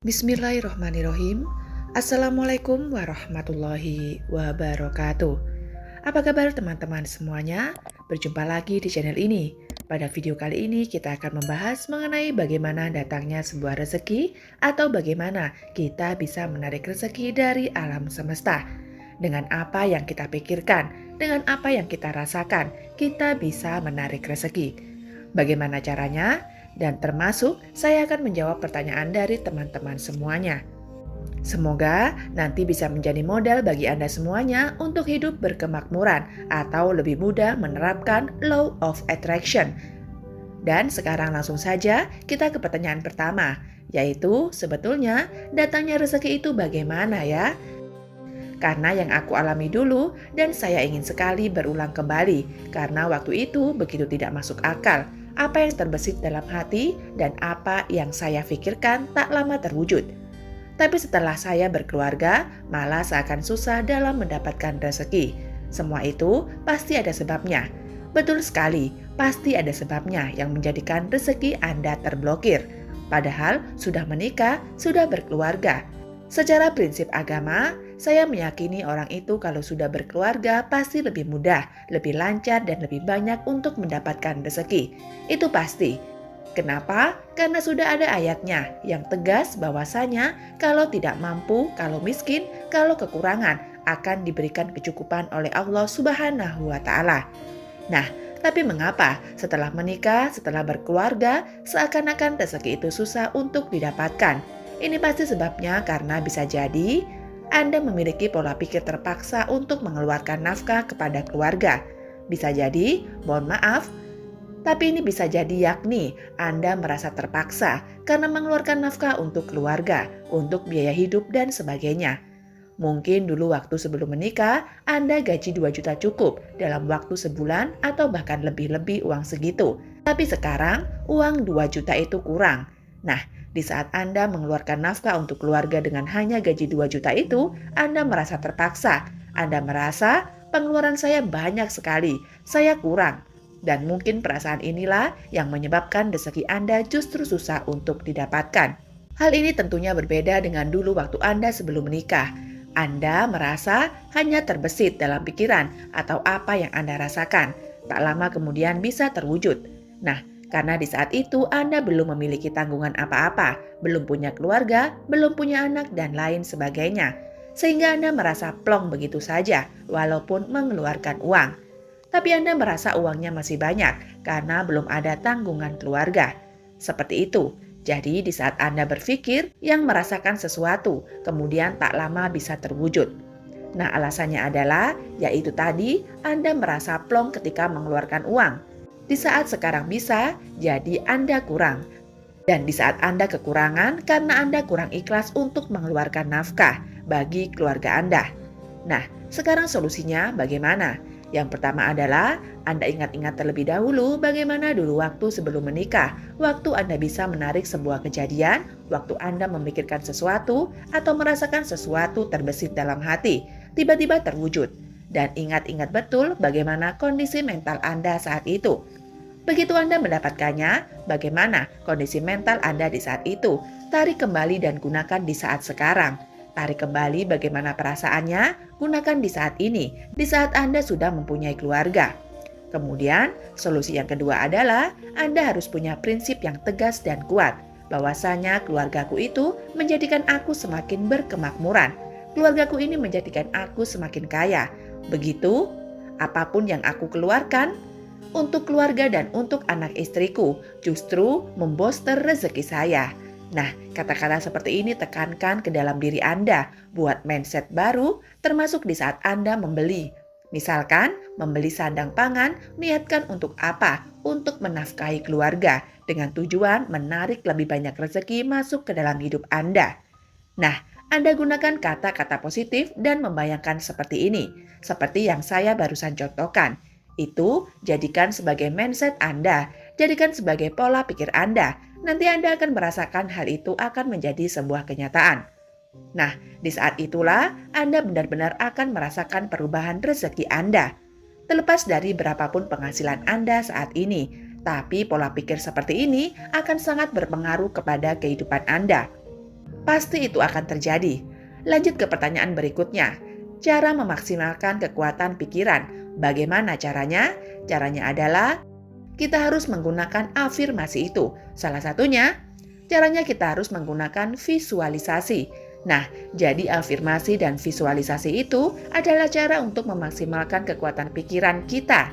Bismillahirrohmanirrohim. Assalamualaikum warahmatullahi wabarakatuh. Apa kabar teman-teman semuanya? Berjumpa lagi di channel ini. Pada video kali ini kita akan membahas mengenai bagaimana datangnya sebuah rezeki atau bagaimana kita bisa menarik rezeki dari alam semesta. Dengan apa yang kita pikirkan, dengan apa yang kita rasakan, kita bisa menarik rezeki. Bagaimana caranya? Dan termasuk saya akan menjawab pertanyaan dari teman-teman semuanya. Semoga nanti bisa menjadi modal bagi Anda semuanya untuk hidup berkemakmuran atau lebih mudah menerapkan Law of Attraction. Dan sekarang langsung saja kita ke pertanyaan pertama, yaitu sebetulnya datangnya rezeki itu bagaimana ya? Karena yang aku alami dulu dan saya ingin sekali berulang kembali karena waktu itu begitu tidak masuk akal. Apa yang terbesit dalam hati dan apa yang saya pikirkan tak lama terwujud. Tapi setelah saya berkeluarga, malah seakan susah dalam mendapatkan rezeki. Semua itu pasti ada sebabnya. Betul sekali, pasti ada sebabnya yang menjadikan rezeki Anda terblokir. Padahal sudah menikah, sudah berkeluarga. Secara prinsip agama, saya meyakini orang itu kalau sudah berkeluarga pasti lebih mudah, lebih lancar, dan lebih banyak untuk mendapatkan rezeki. Itu pasti. Kenapa? Karena sudah ada ayatnya yang tegas bahwasanya kalau tidak mampu, kalau miskin, kalau kekurangan akan diberikan kecukupan oleh Allah Subhanahu wa Ta'ala. Nah, tapi mengapa setelah menikah, setelah berkeluarga, seakan-akan rezeki itu susah untuk didapatkan? Ini pasti sebabnya karena bisa jadi Anda memiliki pola pikir terpaksa untuk mengeluarkan nafkah kepada keluarga. Bisa jadi, mohon maaf, tapi ini bisa jadi yakni Anda merasa terpaksa karena mengeluarkan nafkah untuk keluarga, untuk biaya hidup dan sebagainya. Mungkin dulu waktu sebelum menikah, Anda gaji 2 juta cukup dalam waktu sebulan atau bahkan lebih-lebih uang segitu. Tapi sekarang, uang 2 juta itu kurang. Nah, di saat Anda mengeluarkan nafkah untuk keluarga dengan hanya gaji 2 juta itu, Anda merasa terpaksa. Anda merasa pengeluaran saya banyak sekali, saya kurang. Dan mungkin perasaan inilah yang menyebabkan rezeki Anda justru susah untuk didapatkan. Hal ini tentunya berbeda dengan dulu waktu Anda sebelum menikah. Anda merasa hanya terbesit dalam pikiran atau apa yang Anda rasakan. Tak lama kemudian bisa terwujud. Nah, karena di saat itu Anda belum memiliki tanggungan apa-apa, belum punya keluarga, belum punya anak, dan lain sebagainya. Sehingga Anda merasa plong begitu saja, walaupun mengeluarkan uang. Tapi Anda merasa uangnya masih banyak, karena belum ada tanggungan keluarga. Seperti itu. Jadi di saat Anda berpikir yang merasakan sesuatu, kemudian tak lama bisa terwujud. Nah, alasannya adalah, yaitu tadi Anda merasa plong ketika mengeluarkan uang. Di saat sekarang bisa, jadi Anda kurang. Dan di saat Anda kekurangan, karena Anda kurang ikhlas untuk mengeluarkan nafkah bagi keluarga Anda. Nah, sekarang solusinya bagaimana? Yang pertama adalah, Anda ingat-ingat terlebih dahulu bagaimana dulu waktu sebelum menikah, waktu Anda bisa menarik sebuah kejadian, waktu Anda memikirkan sesuatu atau merasakan sesuatu terbesit dalam hati, tiba-tiba terwujud. Dan ingat-ingat betul bagaimana kondisi mental Anda saat itu. Begitu Anda mendapatkannya, bagaimana kondisi mental Anda di saat itu? Tarik kembali dan gunakan di saat sekarang. Tarik kembali bagaimana perasaannya, gunakan di saat ini, di saat Anda sudah mempunyai keluarga. Kemudian, solusi yang kedua adalah Anda harus punya prinsip yang tegas dan kuat, bahwasanya keluargaku itu menjadikan aku semakin berkemakmuran. Keluargaku ini menjadikan aku semakin kaya. Begitu, apapun yang aku keluarkan, untuk keluarga dan untuk anak istriku, justru memboster rezeki saya. Nah, kata-kata seperti ini tekankan ke dalam diri Anda, buat mindset baru, termasuk di saat Anda membeli. Misalkan, membeli sandang pangan, niatkan untuk apa? Untuk menafkahi keluarga, dengan tujuan menarik lebih banyak rezeki masuk ke dalam hidup Anda. Nah, Anda gunakan kata-kata positif dan membayangkan seperti ini, seperti yang saya barusan contohkan. Itu jadikan sebagai mindset Anda, jadikan sebagai pola pikir Anda. Nanti Anda akan merasakan hal itu akan menjadi sebuah kenyataan. Nah, di saat itulah Anda benar-benar akan merasakan perubahan rezeki Anda. Terlepas dari berapapun penghasilan Anda saat ini, tapi pola pikir seperti ini akan sangat berpengaruh kepada kehidupan Anda. pasti itu akan terjadi. Lanjut ke pertanyaan berikutnya. Cara memaksimalkan kekuatan pikiran. Bagaimana caranya? Caranya adalah kita harus menggunakan afirmasi itu. Salah satunya, caranya kita harus menggunakan visualisasi. Nah, jadi afirmasi dan visualisasi itu adalah cara untuk memaksimalkan kekuatan pikiran kita.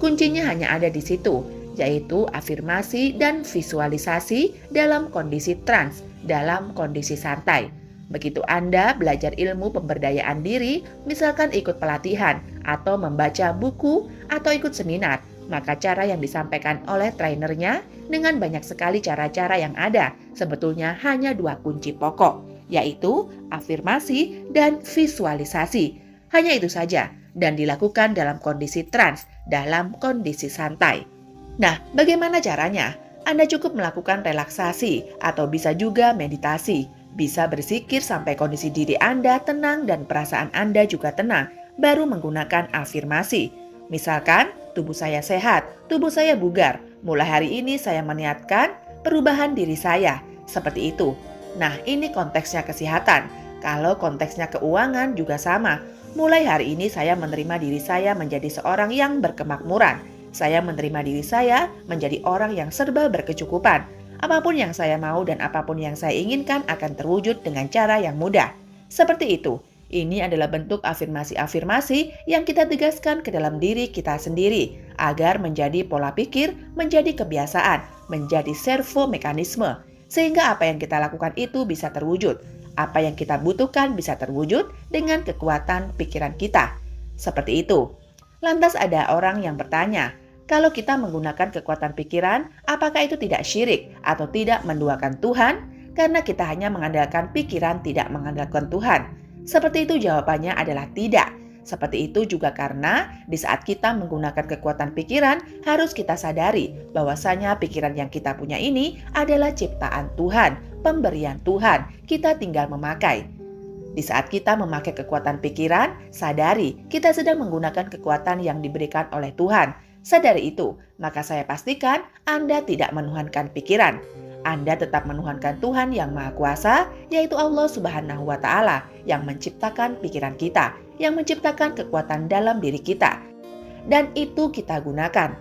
Kuncinya hanya ada di situ, yaitu afirmasi dan visualisasi dalam kondisi trans, dalam kondisi santai. Begitu Anda belajar ilmu pemberdayaan diri, misalkan ikut pelatihan, atau membaca buku, atau ikut seminar, maka cara yang disampaikan oleh trainernya dengan banyak sekali cara-cara yang ada, sebetulnya hanya 2 kunci pokok, yaitu afirmasi dan visualisasi. Hanya itu saja, dan dilakukan dalam kondisi trans, dalam kondisi santai. Nah, bagaimana caranya? Anda cukup melakukan relaksasi atau bisa juga meditasi. Bisa berzikir sampai kondisi diri Anda tenang dan perasaan Anda juga tenang, baru menggunakan afirmasi. Misalkan, tubuh saya sehat, tubuh saya bugar. Mulai hari ini saya meniatkan perubahan diri saya. Seperti itu. Nah, ini konteksnya kesehatan. Kalau konteksnya keuangan juga sama. Mulai hari ini saya menerima diri saya menjadi seorang yang berkemakmuran. Saya menerima diri saya menjadi orang yang serba berkecukupan. Apapun yang saya mau dan apapun yang saya inginkan akan terwujud dengan cara yang mudah. Seperti itu. Ini adalah bentuk afirmasi-afirmasi yang kita tegaskan ke dalam diri kita sendiri agar menjadi pola pikir, menjadi kebiasaan, menjadi servo mekanisme. Sehingga apa yang kita lakukan itu bisa terwujud. Apa yang kita butuhkan bisa terwujud dengan kekuatan pikiran kita. Seperti itu. Lantas ada orang yang bertanya, kalau kita menggunakan kekuatan pikiran, apakah itu tidak syirik atau tidak menduakan Tuhan? Karena kita hanya mengandalkan pikiran, tidak mengandalkan Tuhan. Seperti itu jawabannya adalah tidak. Seperti itu juga karena di saat kita menggunakan kekuatan pikiran, harus kita sadari bahwasanya pikiran yang kita punya ini adalah ciptaan Tuhan, pemberian Tuhan, kita tinggal memakai. Di saat kita memakai kekuatan pikiran, sadari kita sedang menggunakan kekuatan yang diberikan oleh Tuhan. Sadari itu, maka saya pastikan Anda tidak menuhankan pikiran. Anda tetap menuhankan Tuhan yang Maha Kuasa, yaitu Allah Subhanahu wa Ta'ala, yang menciptakan pikiran kita, yang menciptakan kekuatan dalam diri kita. Dan itu kita gunakan.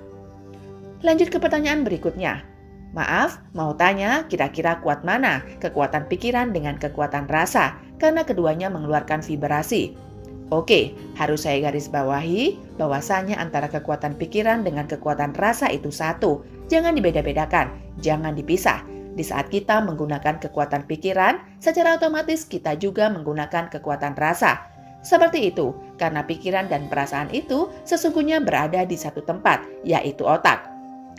Lanjut ke pertanyaan berikutnya. Maaf, mau tanya kira-kira kuat mana kekuatan pikiran dengan kekuatan rasa, karena keduanya mengeluarkan vibrasi. Oke, harus saya garis bawahi bahwasanya antara kekuatan pikiran dengan kekuatan rasa itu satu. Jangan dibeda-bedakan, jangan dipisah. Di saat kita menggunakan kekuatan pikiran, secara otomatis kita juga menggunakan kekuatan rasa. Seperti itu, karena pikiran dan perasaan itu sesungguhnya berada di satu tempat, yaitu otak.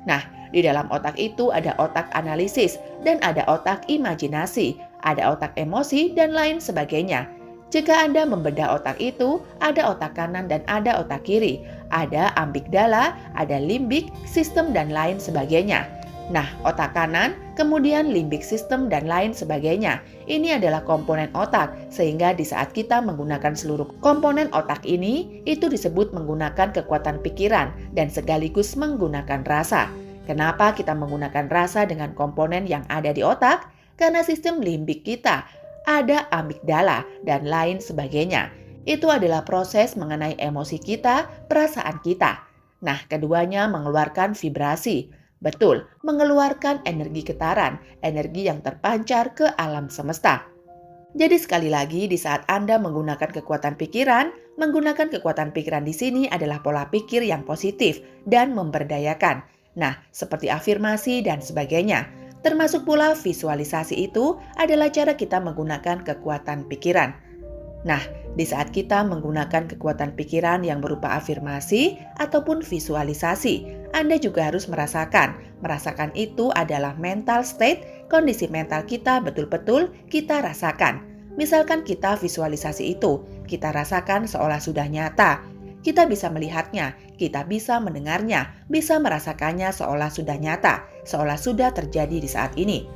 Nah, di dalam otak itu ada otak analisis, dan ada otak imajinasi, ada otak emosi, dan lain sebagainya. Jika Anda membedah otak itu, ada otak kanan dan ada otak kiri, ada amigdala, ada limbik, sistem, dan lain sebagainya. Nah, otak kanan, kemudian limbik sistem, dan lain sebagainya. Ini adalah komponen otak, sehingga di saat kita menggunakan seluruh komponen otak ini, itu disebut menggunakan kekuatan pikiran dan sekaligus menggunakan rasa. Kenapa kita menggunakan rasa dengan komponen yang ada di otak? Karena sistem limbik kita, ada amigdala, dan lain sebagainya. Itu adalah proses mengenai emosi kita, perasaan kita. Nah, keduanya mengeluarkan vibrasi. Betul, mengeluarkan energi getaran, energi yang terpancar ke alam semesta. Jadi sekali lagi, di saat Anda menggunakan kekuatan pikiran, menggunakan kekuatan pikiran di sini adalah pola pikir yang positif dan memberdayakan. Nah, seperti afirmasi dan sebagainya. Termasuk pula visualisasi itu adalah cara kita menggunakan kekuatan pikiran. Nah, di saat kita menggunakan kekuatan pikiran yang berupa afirmasi ataupun visualisasi, Anda juga harus merasakan. Merasakan itu adalah mental state, kondisi mental kita betul-betul kita rasakan. Misalkan kita visualisasi itu, kita rasakan seolah sudah nyata. Kita bisa melihatnya, kita bisa mendengarnya, bisa merasakannya seolah sudah nyata, seolah sudah terjadi di saat ini.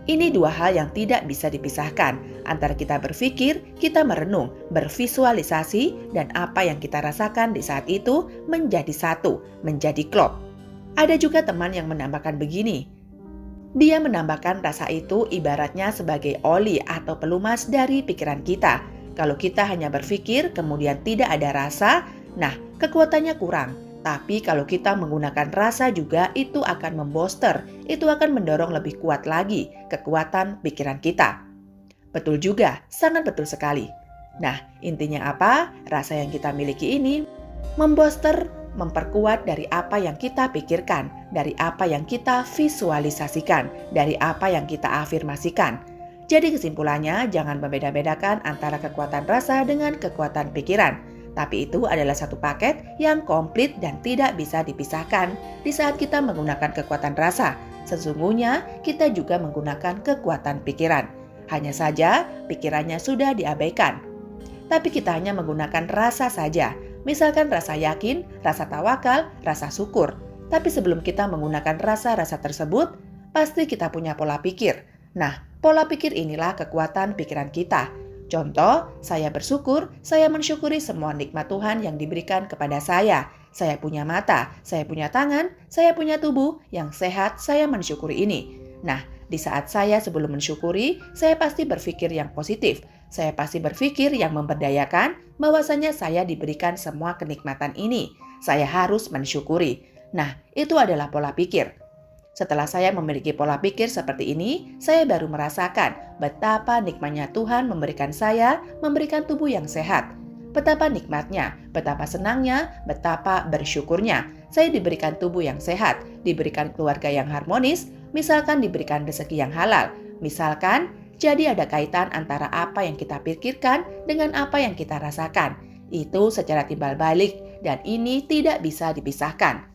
Ini dua hal yang tidak bisa dipisahkan, antara kita berpikir, kita merenung, bervisualisasi, dan apa yang kita rasakan di saat itu menjadi satu, menjadi klop. Ada juga teman yang menambahkan begini, Dia menambahkan rasa itu ibaratnya sebagai oli atau pelumas dari pikiran kita. Kalau kita hanya berpikir kemudian tidak ada rasa, nah kekuatannya kurang. Tapi kalau kita menggunakan rasa juga itu akan membooster, itu akan mendorong lebih kuat lagi kekuatan pikiran kita. Betul juga, sangat betul sekali. Nah, intinya apa? Rasa yang kita miliki ini membooster, memperkuat dari apa yang kita pikirkan, dari apa yang kita visualisasikan, dari apa yang kita afirmasikan. Jadi kesimpulannya, jangan membeda-bedakan antara kekuatan rasa dengan kekuatan pikiran. Tapi itu adalah satu paket yang komplit dan tidak bisa dipisahkan di saat kita menggunakan kekuatan rasa. Sesungguhnya kita juga menggunakan kekuatan pikiran. Hanya saja pikirannya sudah diabaikan. Tapi kita hanya menggunakan rasa saja. Misalkan rasa yakin, rasa tawakal, rasa syukur. Tapi sebelum kita menggunakan rasa-rasa tersebut, pasti kita punya pola pikir. Nah, pola pikir inilah kekuatan pikiran kita. Contoh, saya bersyukur, saya mensyukuri semua nikmat Tuhan yang diberikan kepada saya. Saya punya mata, saya punya tangan, saya punya tubuh yang sehat, saya mensyukuri ini. Nah, di saat saya sebelum mensyukuri, saya pasti berpikir yang positif. Saya pasti berpikir yang memberdayakan bahwasanya saya diberikan semua kenikmatan ini. Saya harus mensyukuri. Nah, itu adalah pola pikir. Setelah saya memiliki pola pikir seperti ini, saya baru merasakan betapa nikmatnya Tuhan memberikan saya, memberikan tubuh yang sehat. Betapa nikmatnya, betapa senangnya, betapa bersyukurnya. Saya diberikan tubuh yang sehat, diberikan keluarga yang harmonis, misalkan diberikan rezeki yang halal. Misalkan, jadi ada kaitan antara apa yang kita pikirkan dengan apa yang kita rasakan. Itu secara timbal balik dan ini tidak bisa dipisahkan.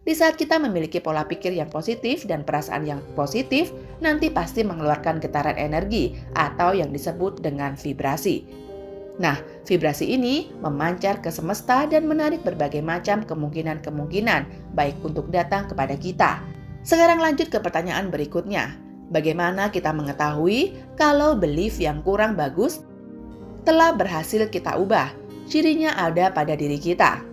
Di saat kita memiliki pola pikir yang positif dan perasaan yang positif, nanti pasti mengeluarkan getaran energi atau yang disebut dengan vibrasi. Nah, vibrasi ini memancar ke semesta dan menarik berbagai macam kemungkinan-kemungkinan baik untuk datang kepada kita. Sekarang lanjut ke pertanyaan berikutnya. Bagaimana kita mengetahui kalau belief yang kurang bagus telah berhasil kita ubah? Cirinya ada pada diri kita.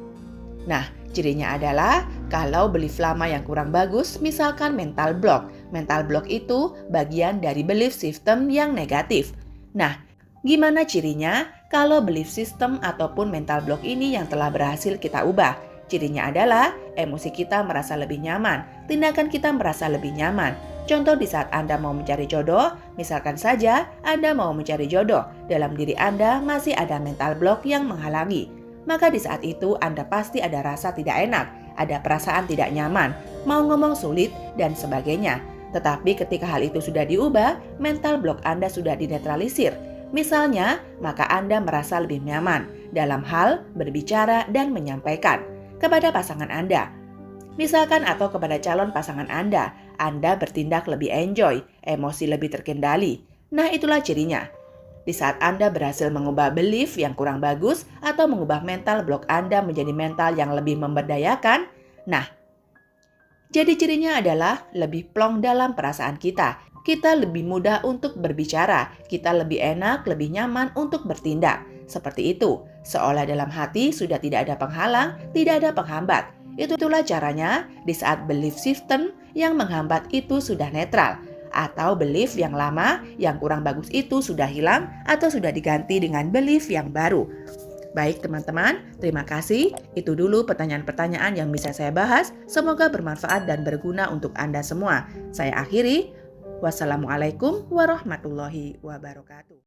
Nah, cirinya adalah kalau belief lama yang kurang bagus, misalkan mental block. Mental block itu bagian dari belief system yang negatif. Nah, gimana cirinya kalau belief system ataupun mental block ini yang telah berhasil kita ubah? Cirinya adalah emosi kita merasa lebih nyaman, tindakan kita merasa lebih nyaman. Contoh di saat Anda mau mencari jodoh, misalkan saja Anda mau mencari jodoh, dalam diri Anda masih ada mental block yang menghalangi. Maka di saat itu Anda pasti ada rasa tidak enak, ada perasaan tidak nyaman, mau ngomong sulit, dan sebagainya. Tetapi ketika hal itu sudah diubah, mental block Anda sudah dinetralisir. Misalnya, maka Anda merasa lebih nyaman dalam hal berbicara dan menyampaikan kepada pasangan Anda. Misalkan atau kepada calon pasangan Anda bertindak lebih enjoy, emosi lebih terkendali. Nah, itulah cirinya. Di saat Anda berhasil mengubah belief yang kurang bagus atau mengubah mental block Anda menjadi mental yang lebih memberdayakan, nah, jadi cirinya adalah lebih plong dalam perasaan kita. Kita lebih mudah untuk berbicara, kita lebih enak, lebih nyaman untuk bertindak. Seperti itu, seolah dalam hati sudah tidak ada penghalang, tidak ada penghambat. Itulah caranya di saat belief system yang menghambat itu sudah netral, atau belief yang lama, yang kurang bagus itu sudah hilang atau sudah diganti dengan belief yang baru. Baik teman-teman, terima kasih. Itu dulu pertanyaan-pertanyaan yang bisa saya bahas. Semoga bermanfaat dan berguna untuk Anda semua. Saya akhiri. Wassalamualaikum warahmatullahi wabarakatuh.